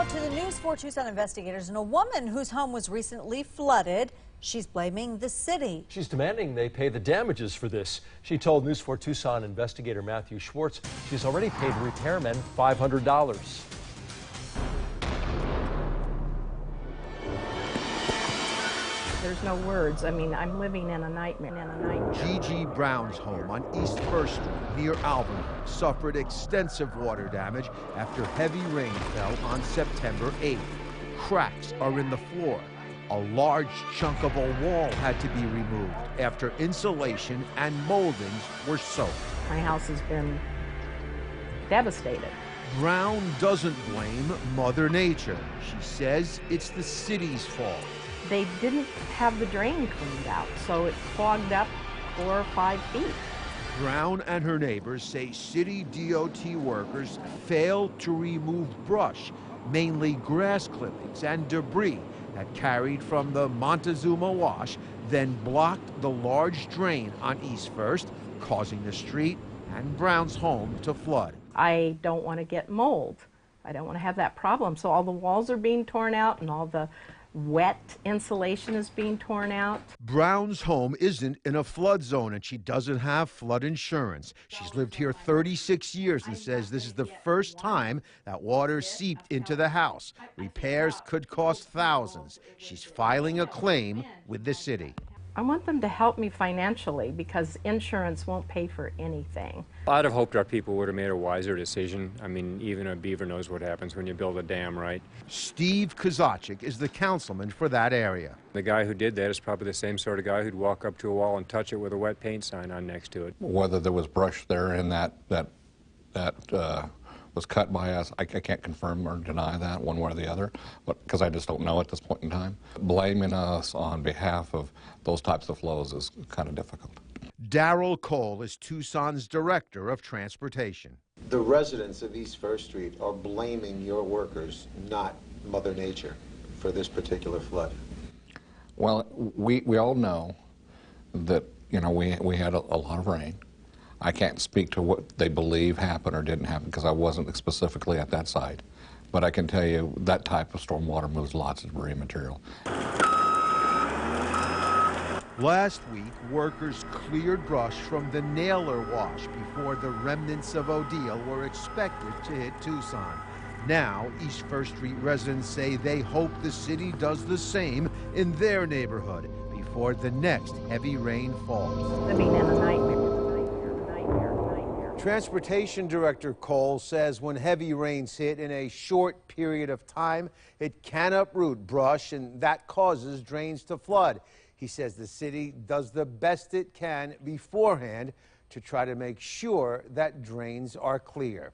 Now to the News 4 Tucson investigators and a woman whose home was recently flooded. She's blaming the city. She's demanding they pay the damages for this. She told News 4 Tucson investigator Matthew Schwartz she's already paid repairmen $500. There's no words. I mean, I'm living in a nightmare. Gigi Brown's home on East 1st Street near Alvernon suffered extensive water damage after heavy rain fell on September 8th. Cracks are in the floor. A large chunk of a wall had to be removed after insulation and moldings were soaked. My house has been devastated. Brown doesn't blame Mother Nature. She says it's the city's fault. They didn't have the drain cleaned out, so it clogged up 4 or 5 feet. Brown and her neighbors say city DOT workers failed to remove brush, mainly grass clippings and debris that carried from the Montezuma Wash, then blocked the large drain on East 1st, causing the street and Brown's home to flood. I don't want to get mold. I don't want to have that problem. So all the walls are being torn out and all the wet insulation is being torn out. Brown's home isn't in a flood zone and she doesn't have flood insurance. She's lived here 36 years and says this is the first time that water seeped into the house. Repairs could cost thousands. She's filing a claim with the city. I want them to help me financially because insurance won't pay for anything. I'd have hoped our people would have made a wiser decision. I mean, even a beaver knows what happens when you build a dam, right? Steve Kozaczyk is the councilman for that area. The guy who did that is probably the same sort of guy who'd walk up to a wall and touch it with a wet paint sign on next to it. Whether there was brush there and that was cut by us, I can't confirm or deny that one way or the other, but because I just don't know at this point in time. Blaming us on behalf of those types of flows is kind of difficult. Darrell Cole is Tucson's director of transportation. The residents of East 1st Street are blaming your workers, not Mother Nature, for this particular flood. Well, we all know that, you know, we had a lot of rain. I can't speak to what they believe happened or didn't happen because I wasn't specifically at that site. But I can tell you that type of stormwater moves lots of debris material. Last week, workers cleared brush from the Naylor Wash before the remnants of Odile were expected to hit Tucson. Now, East 1st Street residents say they hope the city does the same in their neighborhood before the next heavy rain falls. Living in a nightmare. Transportation Director Cole says when heavy rains hit in a short period of time, it can uproot brush and that causes drains to flood. He says the city does the best it can beforehand to try to make sure that drains are clear.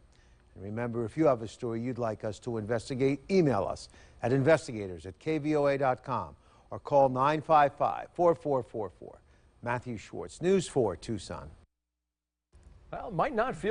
And remember, if you have a story you'd like us to investigate, email us at investigators@kvoa.com or call 955-4444. Matthew Schwartz, News 4 Tucson. Well, might not feel